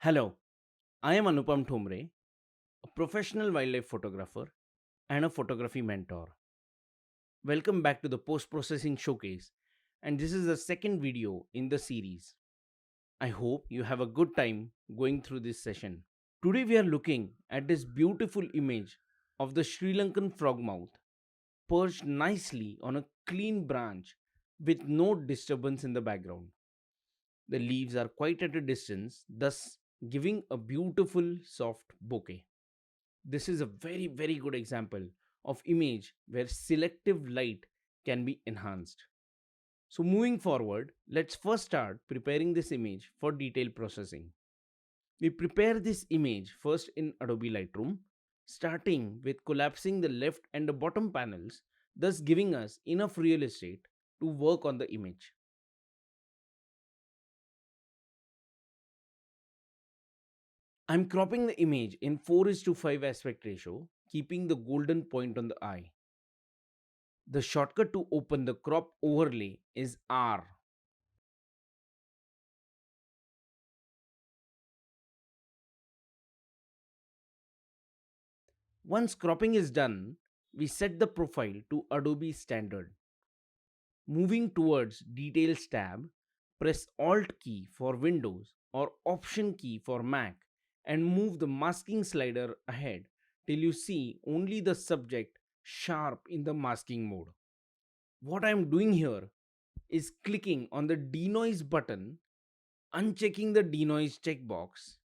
Hello, I am Anupam Thombre, a professional wildlife photographer and a photography mentor. Welcome back to the post processing showcase, and this is the second video in the series. I hope you have a good time going through this session. Today, we are looking at this beautiful image of the Sri Lankan frogmouth perched nicely on a clean branch with no disturbance in the background. The leaves are quite at a distance, thus giving a beautiful soft bouquet. This is a very good example of image where selective light can be enhanced. So moving forward, let's first start preparing this image for detail processing. We prepare this image first in Adobe Lightroom, starting with collapsing the left and the bottom panels, thus giving us enough real estate to work on the image. I'm cropping the image in 4:5 aspect ratio, keeping the golden point on the eye. The shortcut to open the crop overlay is R. Once cropping is done, we set the profile to Adobe Standard. Moving towards Details tab, press Alt key for Windows or Option key for Mac and move the masking slider ahead till you see only the subject sharp in the masking mode. What I am doing here is clicking on the denoise button, unchecking the denoise checkbox,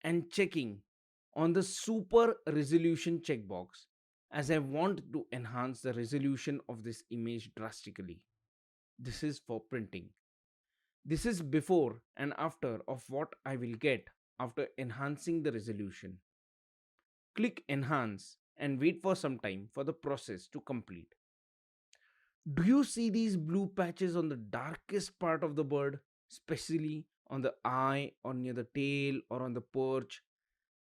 and checking on the super resolution checkbox as I want to enhance the resolution of this image drastically. This is for printing. This is before and after of what I will get after enhancing the resolution. Click Enhance and wait for some time for the process to complete. Do you see these blue patches on the darkest part of the bird, especially on the eye or near the tail or on the perch?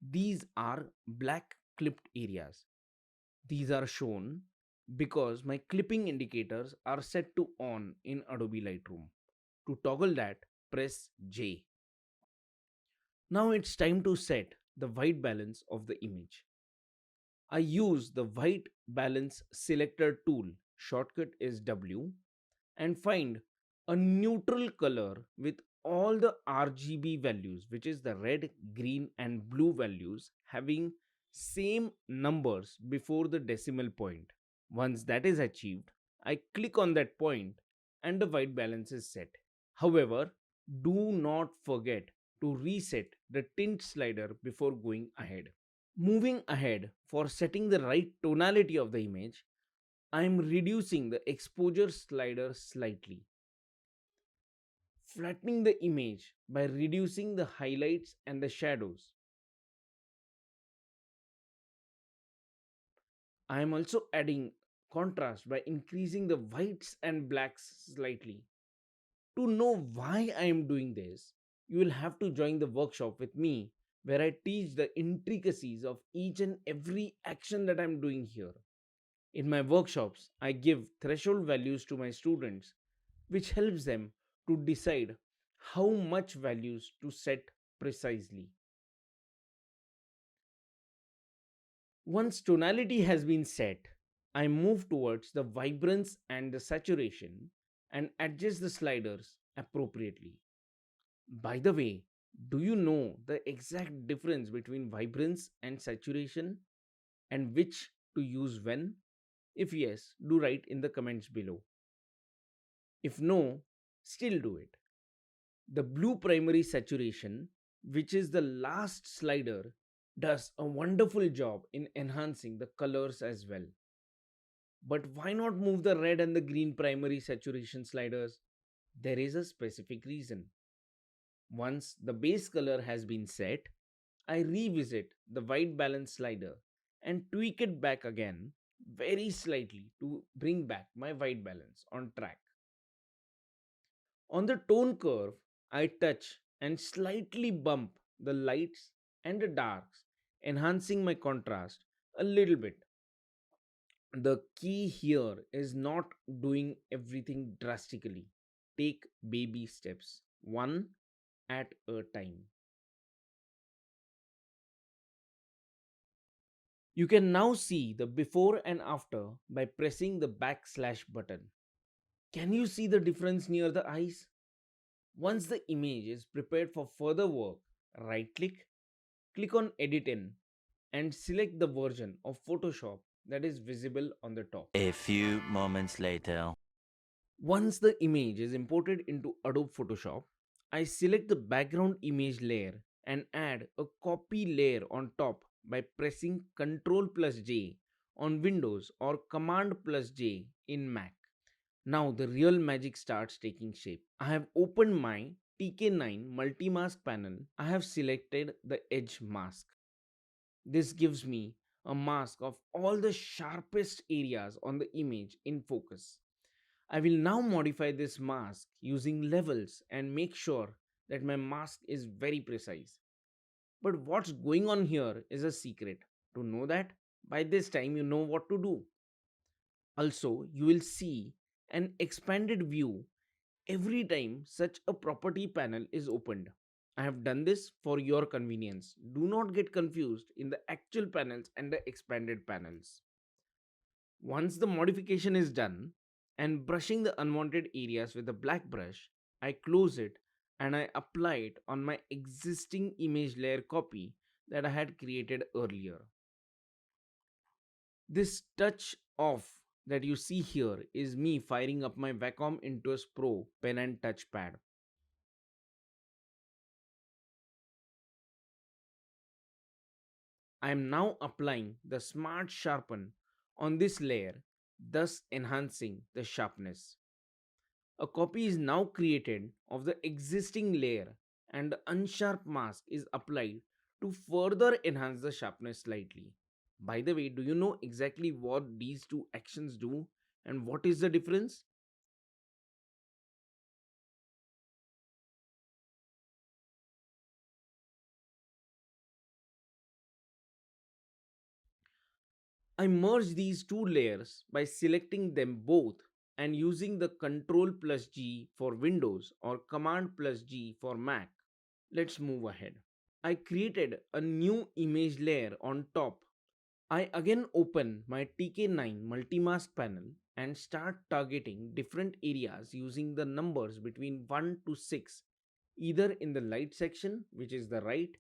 These are black clipped areas. These are shown because my clipping indicators are set to on in Adobe Lightroom. To toggle that, press J. Now it's time to set the white balance of the image. I use the white balance selector tool, shortcut is W, and find a neutral color with all the RGB values, which is the red, green, and blue values having same numbers before the decimal point. Once that is achieved, I click on that point and the white balance is set. However, do not forget to reset the tint slider before going ahead. Moving ahead, for setting the right tonality of the image, I am reducing the exposure slider slightly, flattening the image by reducing the highlights and the shadows. I am also adding contrast by increasing the whites and blacks slightly. To know why I am doing this, you will have to join the workshop with me where I teach the intricacies of each and every action that I am doing here. In my workshops, I give threshold values to my students, which helps them to decide how much values to set precisely. Once tonality has been set, I move towards the vibrance and the saturation and adjust the sliders appropriately. By the way, do you know the exact difference between vibrance and saturation and which to use when? If yes, do write in the comments below. If no, still do it. The blue primary saturation, which is the last slider, does a wonderful job in enhancing the colors as well. But why not move the red and the green primary saturation sliders? There is a specific reason. Once the base color has been set, I revisit the white balance slider and tweak it back again very slightly to bring back my white balance on track. On the tone curve, I touch and slightly bump the lights and the darks, enhancing my contrast a little bit. The key here is not doing everything drastically. Take baby steps, one at a time. You can now see the before and after by pressing the backslash button. Can you see the difference near the eyes? Once the image is prepared for further work, right click, click on Edit In, and select the version of Photoshop that is visible on the top. A few moments later. Once the image is imported into Adobe Photoshop, I select the background image layer and add a copy layer on top by pressing Ctrl plus J on Windows or Command plus J in Mac. Now the real magic starts taking shape. I have opened my TK9 multi-mask panel. I have selected the edge mask. This gives me a mask of all the sharpest areas on the image in focus. I will now modify this mask using levels and make sure that my mask is very precise. But what's going on here is a secret. To know that, by this time you know what to do. Also, you will see an expanded view every time such a property panel is opened. I have done this for your convenience. Do not get confused in the actual panels and the expanded panels. Once the modification is done and brushing the unwanted areas with a black brush, I close it and I apply it on my existing image layer copy that I had created earlier. This touch off that you see here is me firing up my Wacom Intuos Pro pen and touchpad. I am now applying the Smart Sharpen on this layer, thus enhancing the sharpness. A copy is now created of the existing layer and the unsharp mask is applied to further enhance the sharpness slightly. By the way, do you know exactly what these two actions do and what is the difference? I merge these two layers by selecting them both and using the Ctrl plus G for Windows or Command plus G for Mac. Let's move ahead. I created a new image layer on top. I again open my TK9 multi-mask panel and start targeting different areas using the numbers between 1 to 6, either in the light section, which is the right,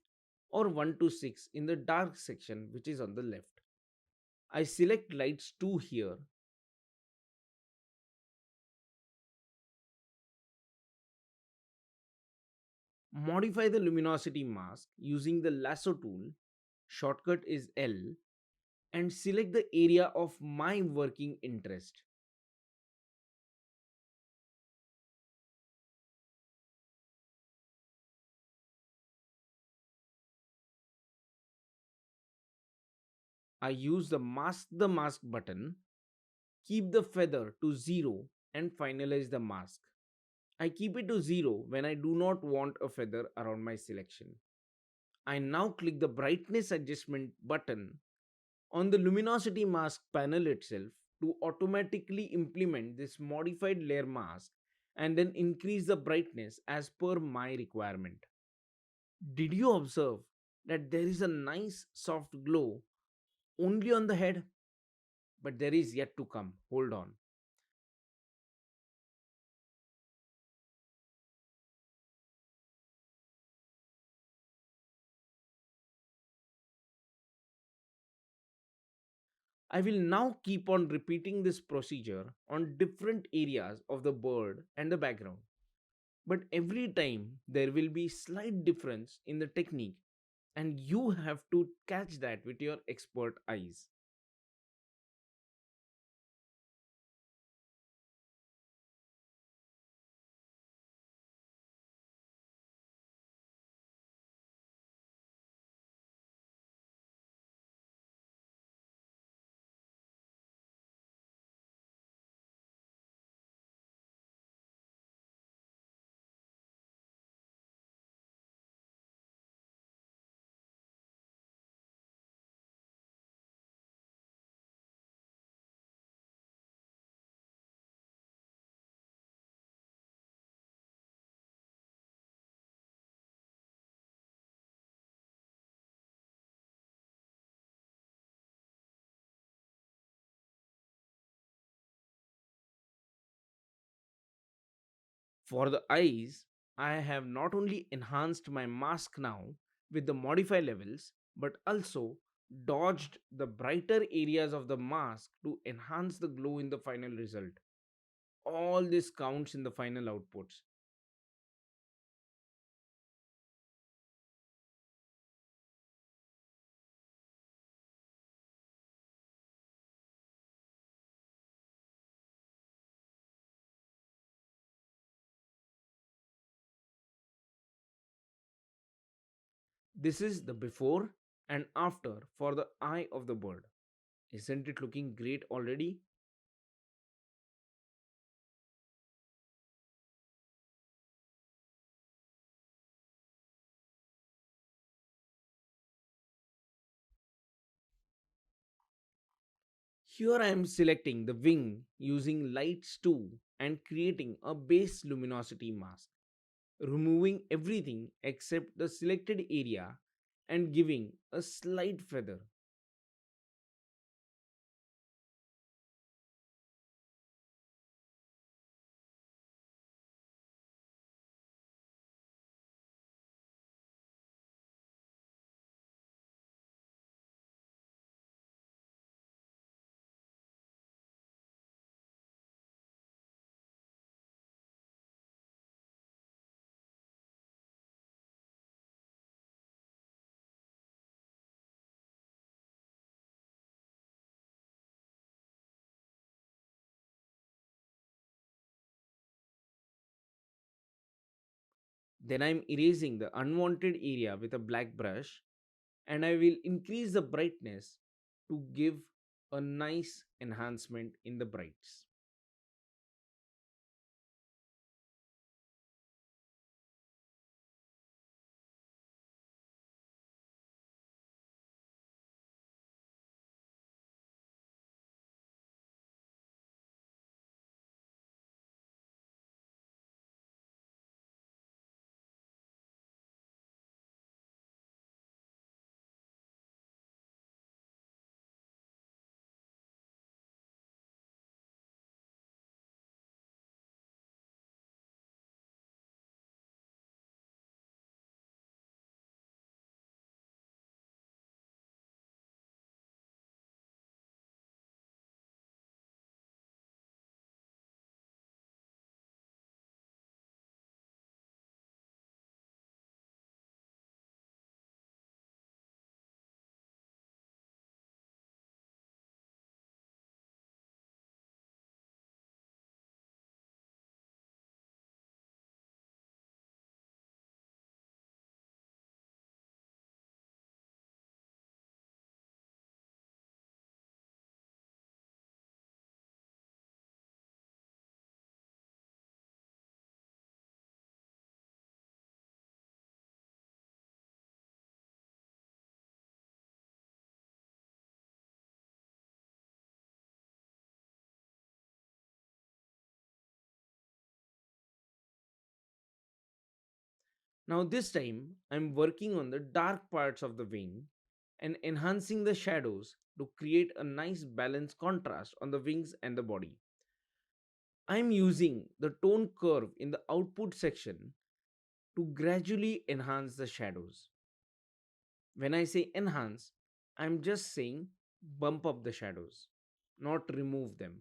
or 1 to 6 in the dark section, which is on the left. I select lights 2 here. Modify the luminosity mask using the lasso tool, shortcut is L, and select the area of my working interest. I use the mask button, keep the feather to 0 and finalize the mask. I keep it to 0 when I do not want a feather around my selection. I now click the brightness adjustment button on the luminosity mask panel itself to automatically implement this modified layer mask and then increase the brightness as per my requirement. Did you observe that there is a nice soft glow only on the head? But there is yet to come. Hold on. I will now keep on repeating this procedure on different areas of the bird and the background. But every time there will be slight difference in the technique and you have to catch that with your expert eyes. For the eyes, I have not only enhanced my mask now with the modify levels, but also dodged the brighter areas of the mask to enhance the glow in the final result. All this counts in the final outputs. This is the before and after for the eye of the bird. Isn't it looking great already? Here I am selecting the wing using lights 2 and creating a base luminosity mask, removing everything except the selected area and giving a slight feather. Then I'm erasing the unwanted area with a black brush and I will increase the brightness to give a nice enhancement in the brights. Now, this time I'm working on the dark parts of the wing and enhancing the shadows to create a nice balanced contrast on the wings and the body. I'm using the tone curve in the output section to gradually enhance the shadows. When I say enhance, I'm just saying bump up the shadows, not remove them.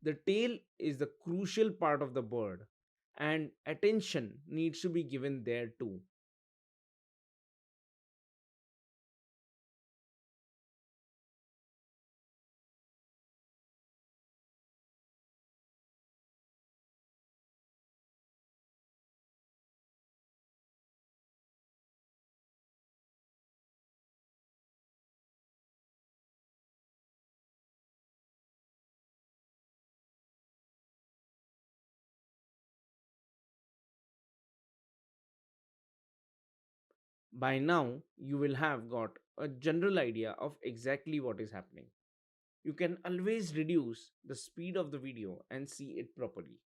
The tail is the crucial part of the bird, and attention needs to be given there too. By now, you will have got a general idea of exactly what is happening. You can always reduce the speed of the video and see it properly.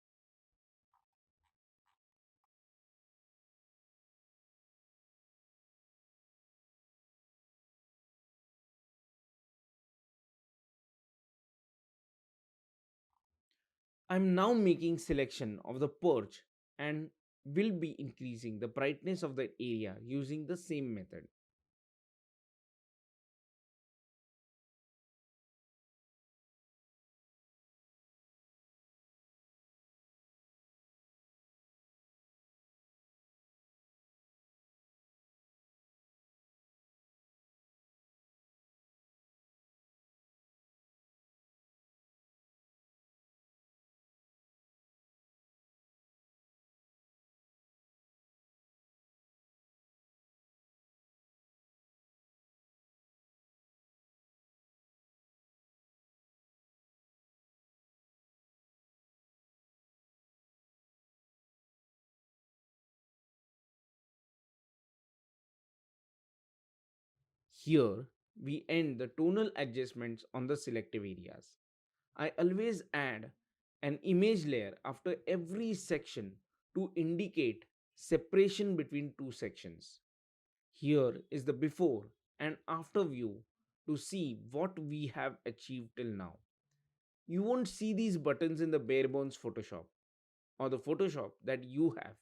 I'm now making selection of the perch and will be increasing the brightness of the area using the same method. Here, we end the tonal adjustments on the selective areas. I always add an image layer after every section to indicate separation between two sections. Here is the before and after view to see what we have achieved till now. You won't see these buttons in the bare bones Photoshop or the Photoshop that you have.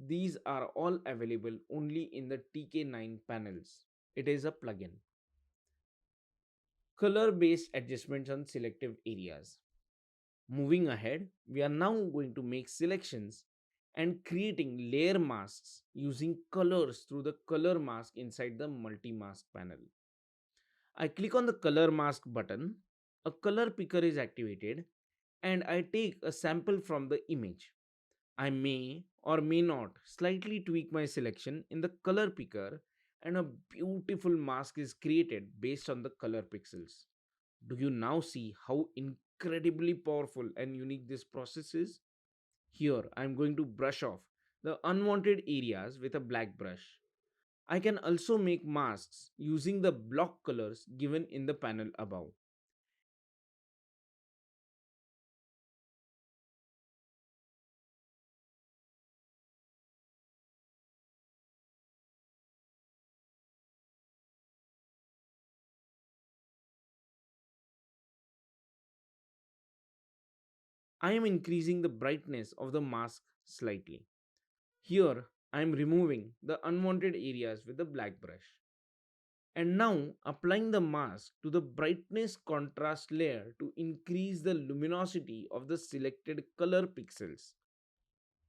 These are all available only in the TK9 panels. It is a plugin. Color based adjustments on selective areas. Moving ahead, we are now going to make selections and creating layer masks using colors through the color mask inside the multi mask panel. I click on the color mask button, a color picker is activated, and I take a sample from the image. I may or may not slightly tweak my selection in the color picker, and a beautiful mask is created based on the color pixels. Do you now see how incredibly powerful and unique this process is? Here, I am going to brush off the unwanted areas with a black brush. I can also make masks using the block colors given in the panel above. I am increasing the brightness of the mask slightly. Here, I am removing the unwanted areas with the black brush. And now applying the mask to the brightness contrast layer to increase the luminosity of the selected color pixels.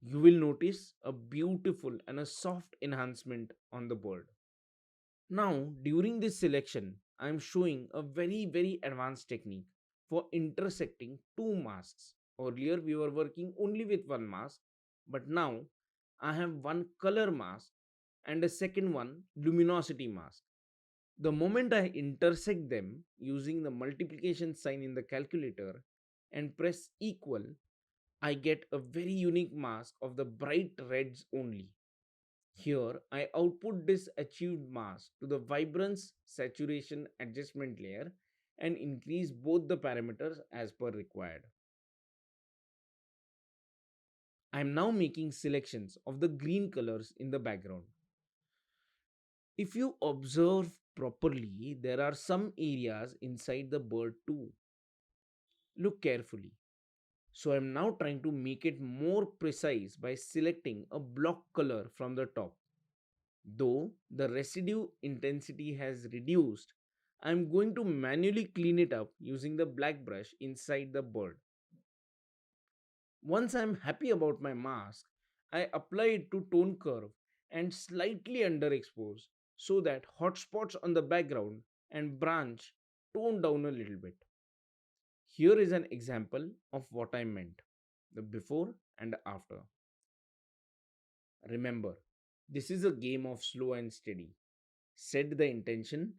You will notice a beautiful and a soft enhancement on the bird. Now, during this selection, I am showing a very advanced technique for intersecting two masks. Earlier, we were working only with one mask, but now I have one color mask and a second one luminosity mask. The moment I intersect them using the multiplication sign in the calculator and press equal, I get a very unique mask of the bright reds only. Here, I output this achieved mask to the vibrance saturation adjustment layer and increase both the parameters as per required. I am now making selections of the green colors in the background. If you observe properly, there are some areas inside the bird too. Look carefully. So I am now trying to make it more precise by selecting a block color from the top. Though the residue intensity has reduced, I am going to manually clean it up using the black brush inside the bird. Once I am happy about my mask, I apply it to tone curve and slightly underexpose so that hotspots on the background and branch tone down a little bit. Here is an example of what I meant, the before and after. Remember, this is a game of slow and steady. Set the intention,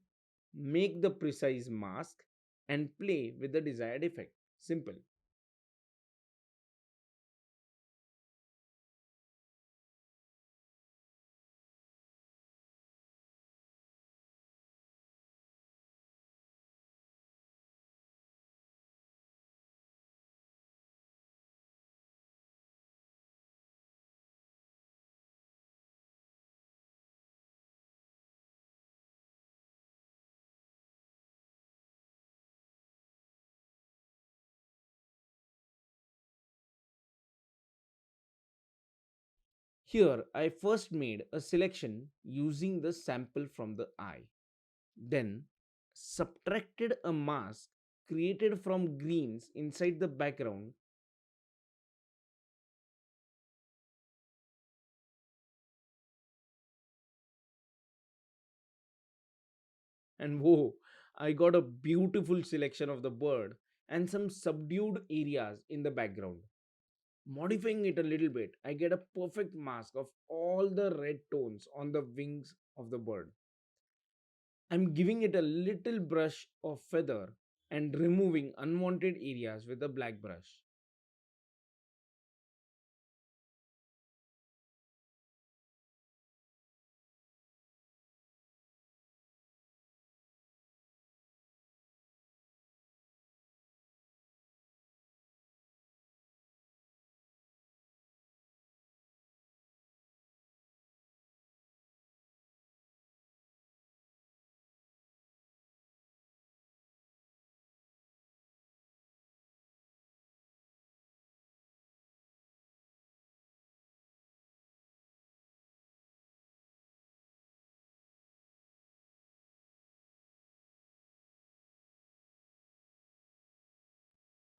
make the precise mask, and play with the desired effect. Simple. Here, I first made a selection using the sample from the eye, then subtracted a mask created from greens inside the background, and whoa, I got a beautiful selection of the bird and some subdued areas in the background. Modifying it a little bit, I get a perfect mask of all the red tones on the wings of the bird. I'm giving it a little brush of feather and removing unwanted areas with a black brush.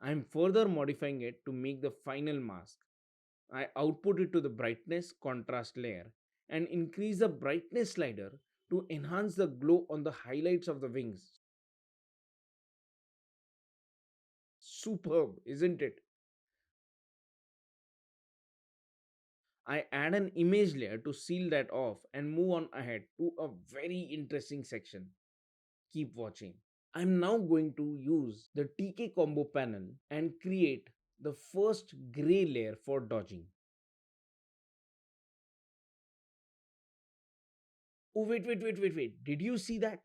I'm further modifying it to make the final mask. I output it to the brightness contrast layer and increase the brightness slider to enhance the glow on the highlights of the wings. Superb, isn't it? I add an image layer to seal that off and move on ahead to a very interesting section. Keep watching. I'm now going to use the TK combo panel and create the first gray layer for dodging. Oh, wait. Did you see that?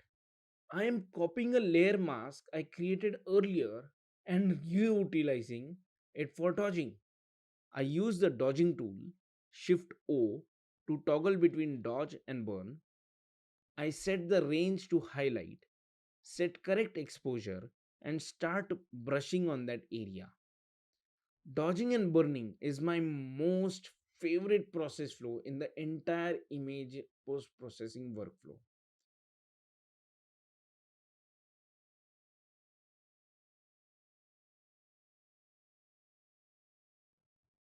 I am copying a layer mask I created earlier and reutilizing it for dodging. I use the dodging tool, Shift O, to toggle between dodge and burn. I set the range to highlight, set correct exposure, and start brushing on that area. Dodging and burning is my most favorite process flow in the entire image post processing workflow.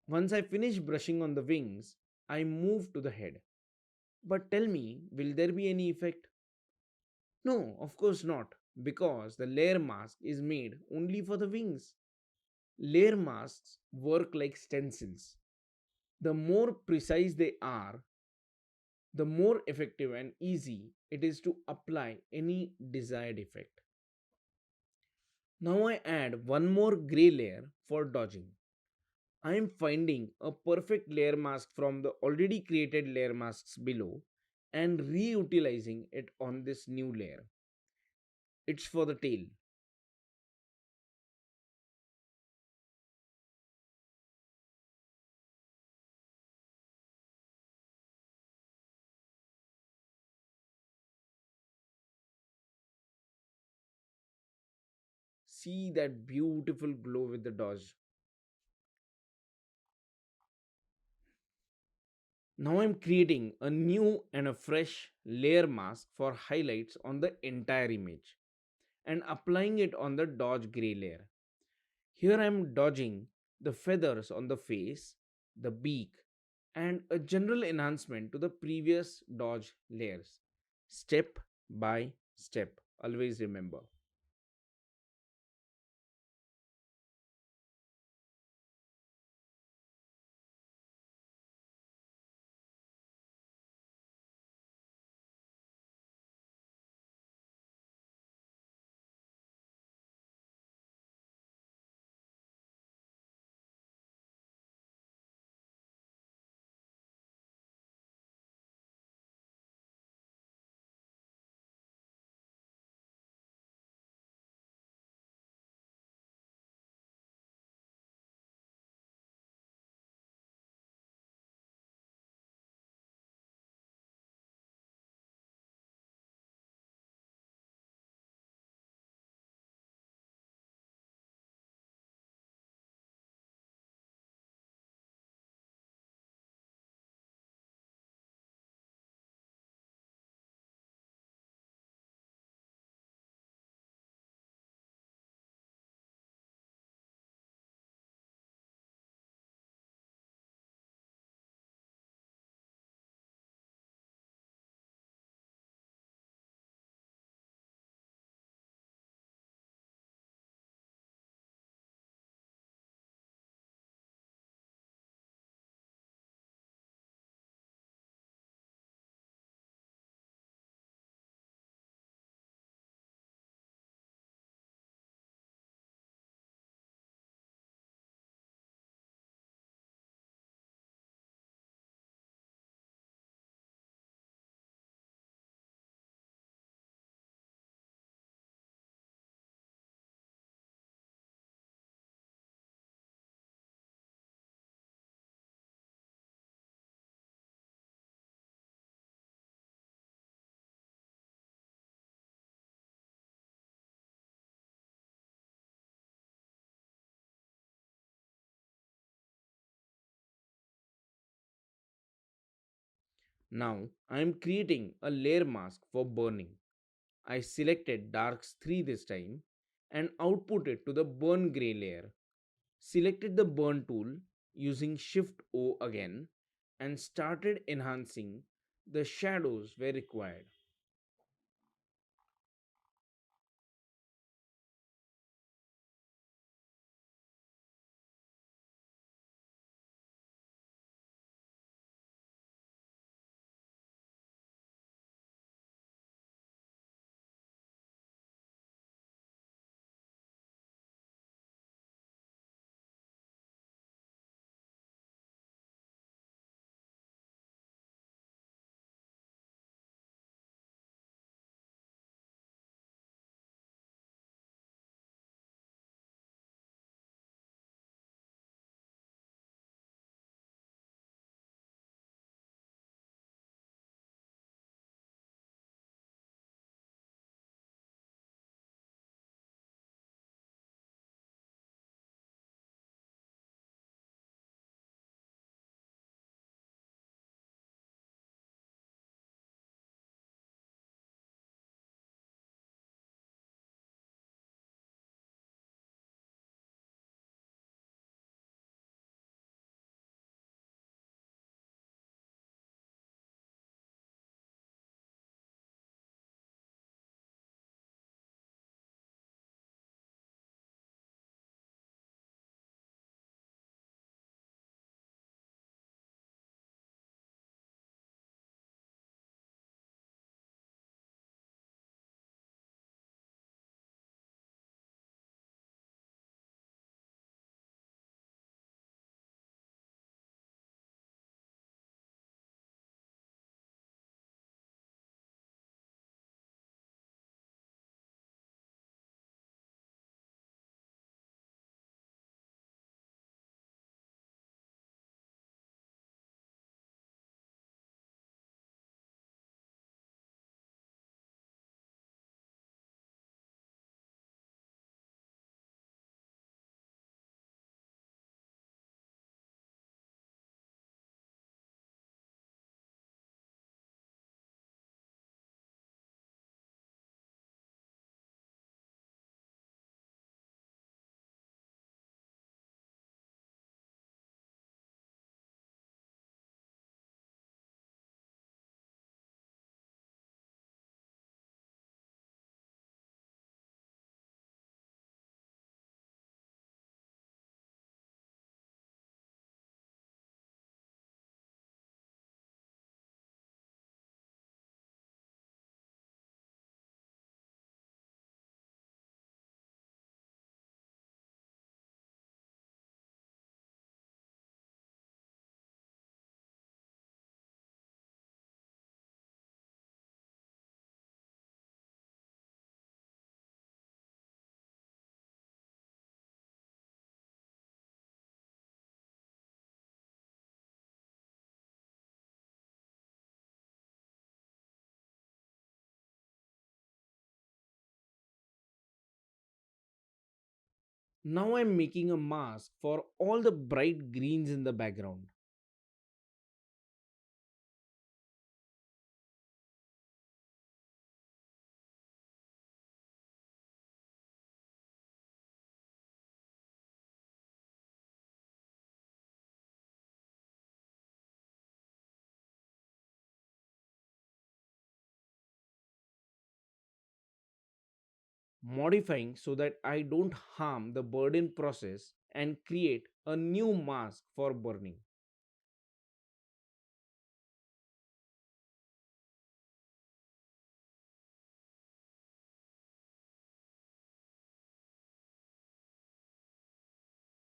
Once I finish brushing on the wings, I move to the head. But tell me, will there be any effect? No, of course not, because the layer mask is made only for the wings. Layer masks work like stencils. The more precise they are, the more effective and easy it is to apply any desired effect. Now I add one more gray layer for dodging. I am finding a perfect layer mask from the already created layer masks below and reutilizing it on this new layer. It's for the tail. See that beautiful glow with the dodge. Now I'm creating a new and a fresh layer mask for highlights on the entire image and applying it on the dodge gray layer. Here I'm dodging the feathers on the face, the beak, and a general enhancement to the previous dodge layers. Step by step. Always remember. Now I am creating a layer mask for burning. I selected darks 3 this time and output it to the burn gray layer. Selected the burn tool using Shift O again and started enhancing the shadows where required. Now I'm making a mask for all the bright greens in the background. Modifying so that I don't harm the burn-in process and create a new mask for burning.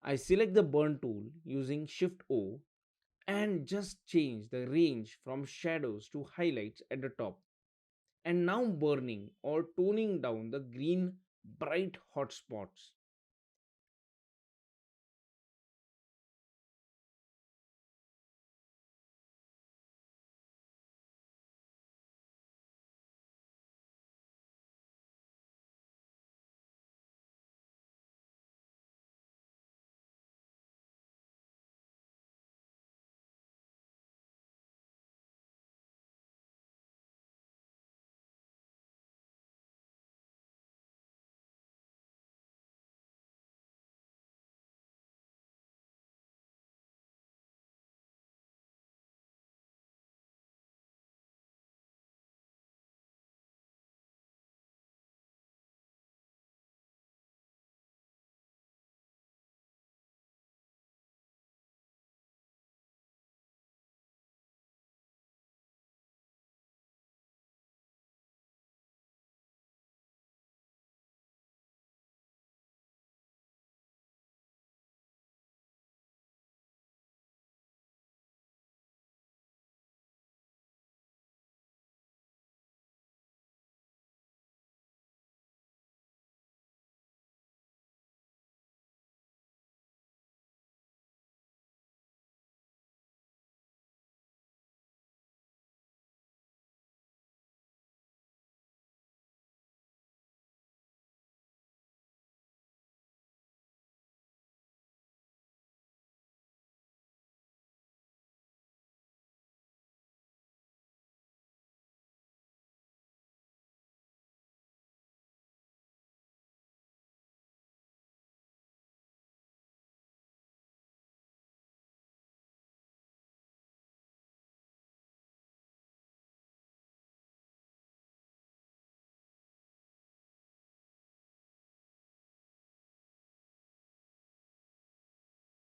I select the burn tool using Shift O and just change the range from shadows to highlights at the top. And now burning or toning down the green bright hotspots.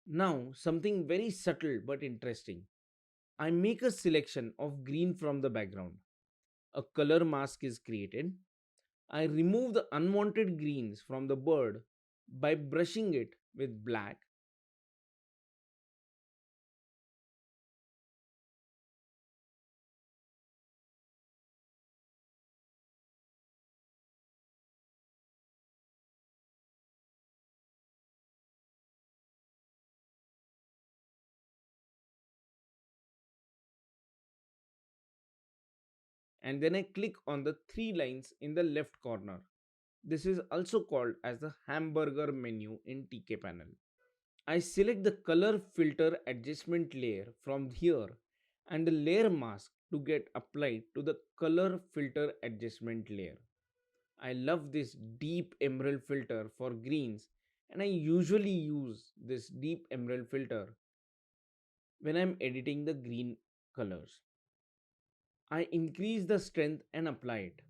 Now, something very subtle but interesting. I make a selection of green from the background. A color mask is created. I remove the unwanted greens from the bird by brushing it with black, and then I click on the three lines in the left corner. This is also called as the hamburger menu in TK panel. I select the color filter adjustment layer from here and the layer mask to get applied to the color filter adjustment layer. I love this deep emerald filter for greens, and I usually use this deep emerald filter when I'm editing the green colors. I increase the strength and apply it.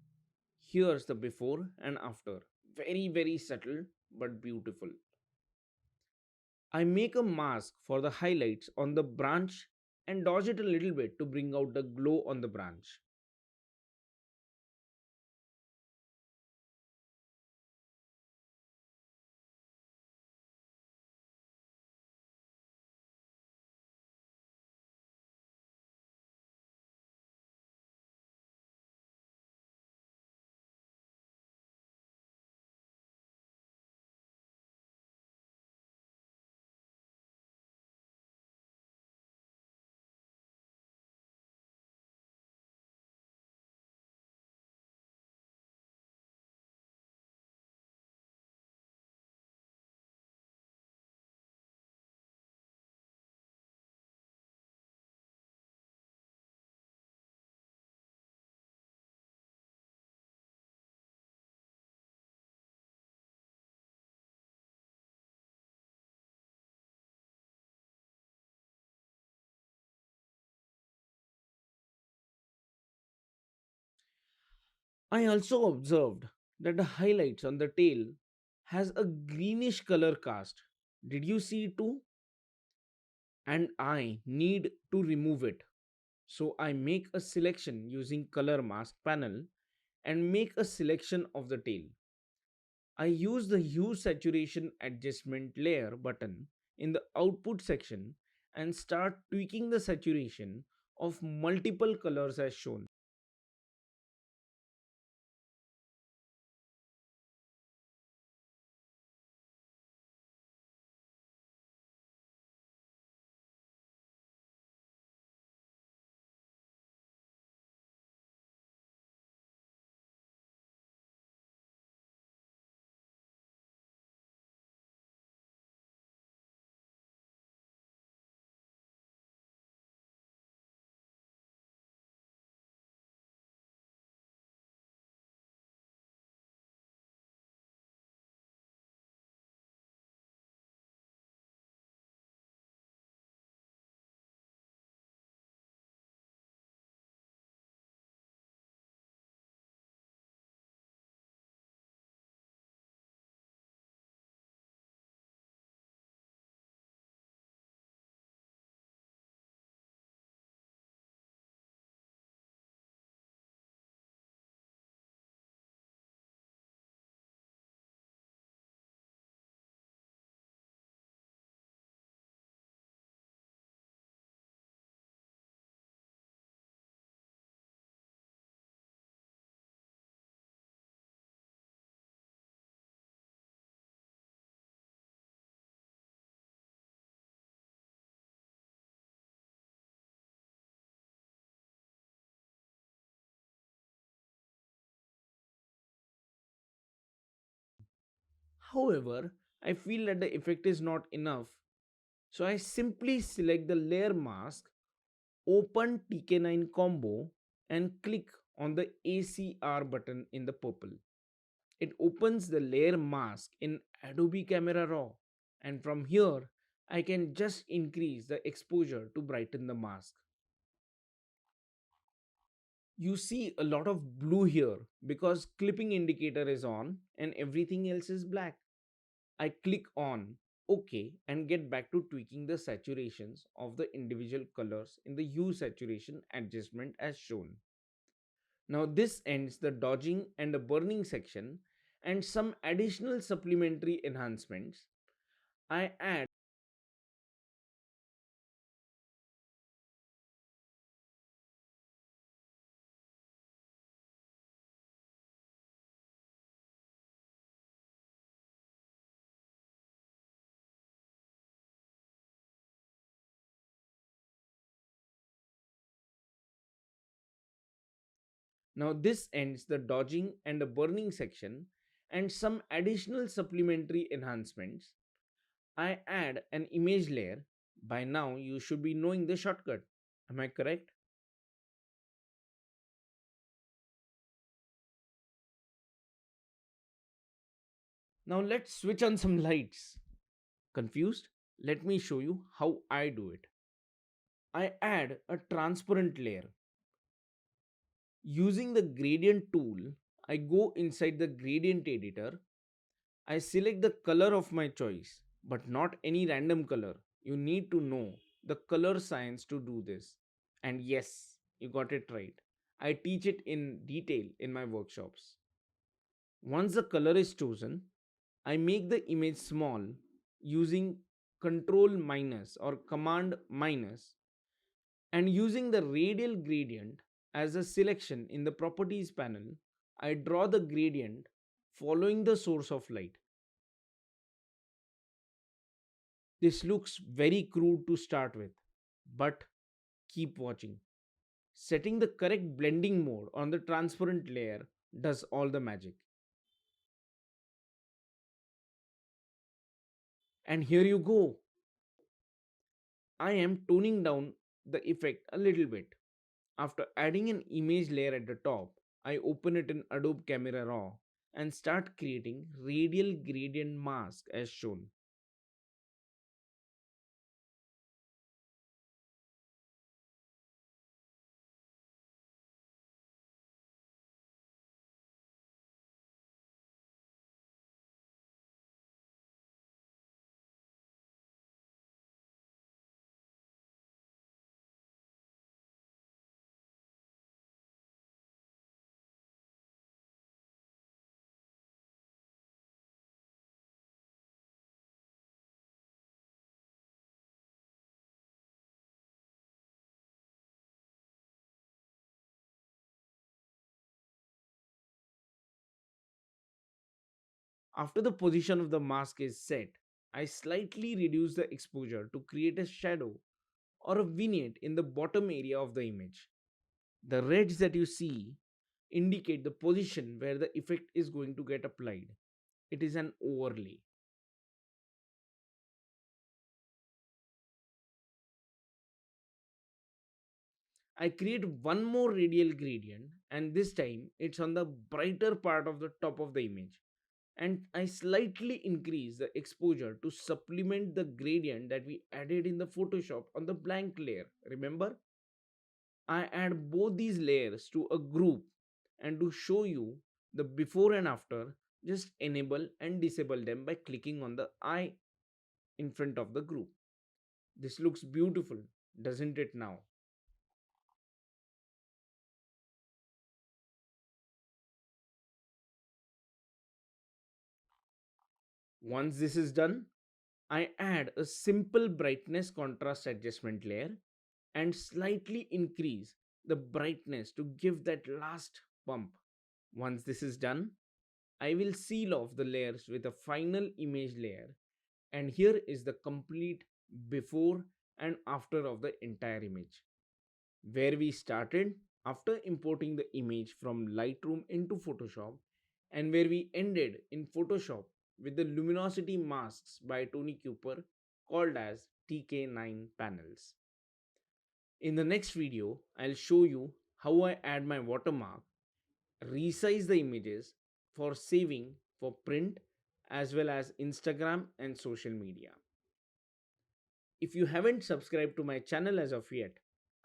Here's the before and after. Very subtle but beautiful. I make a mask for the highlights on the branch and dodge it a little bit to bring out the glow on the branch. I also observed that the highlights on the tail has a greenish color cast. Did you see it too? And I need to remove it. So I make a selection using color mask panel and make a selection of the tail. I use the hue saturation adjustment layer button in the output section and start tweaking the saturation of multiple colors as shown. However, I feel that the effect is not enough, so I simply select the layer mask, open TK9 combo, and click on the ACR button in the purple. It opens the layer mask in Adobe Camera Raw, and from here I can just increase the exposure to brighten the mask. You see a lot of blue here because clipping indicator is on and everything else is black. I click on OK and get back to tweaking the saturations of the individual colors in the hue saturation adjustment as shown. Now this ends the dodging and the burning section and some additional supplementary enhancements. I add Now this ends the dodging and the burning section and some additional supplementary enhancements. I add an image layer. By now you should be knowing the shortcut. Am I correct? Now let's switch on some lights. Confused? Let me show you how I do it. I add a transparent layer. Using the gradient tool, I go inside the gradient editor. I select the color of my choice, but not any random color. You need to know the color science to do this. And yes, you got it right. I teach it in detail in my workshops. Once the color is chosen, I make the image small using control minus or command minus and using the radial gradient as a selection in the properties panel. I draw the gradient following the source of light. This looks very crude to start with, but keep watching. Setting the correct blending mode on the transparent layer does all the magic. And here you go. I am toning down the effect a little bit. After adding an image layer at the top, I open it in Adobe Camera Raw and start creating radial gradient mask as shown. After the position of the mask is set, I slightly reduce the exposure to create a shadow or a vignette in the bottom area of the image. The reds that you see indicate the position where the effect is going to get applied. It is an overlay. I create one more radial gradient, and this time it's on the brighter part of the top of the image. And I slightly increase the exposure to supplement the gradient that we added in the Photoshop on the blank layer. Remember? I add both these layers to a group, and to show you the before and after, just enable and disable them by clicking on the eye in front of the group. This looks beautiful, doesn't it now? Once this is done, I add a simple brightness contrast adjustment layer and slightly increase the brightness to give that last bump. Once this is done, I will seal off the layers with a final image layer, and here is the complete before and after of the entire image. Where we started after importing the image from Lightroom into Photoshop, and where we ended in Photoshop with the luminosity masks by Tony Cooper called as TK9 panels. In the next video, I'll show you how I add my watermark, resize the images for saving for print as well as Instagram and social media. If you haven't subscribed to my channel as of yet,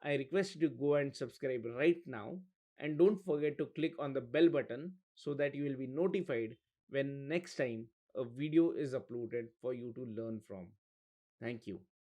I request you to go and subscribe right now, and don't forget to click on the bell button so that you will be notified when next time a video is uploaded for you to learn from. Thank you.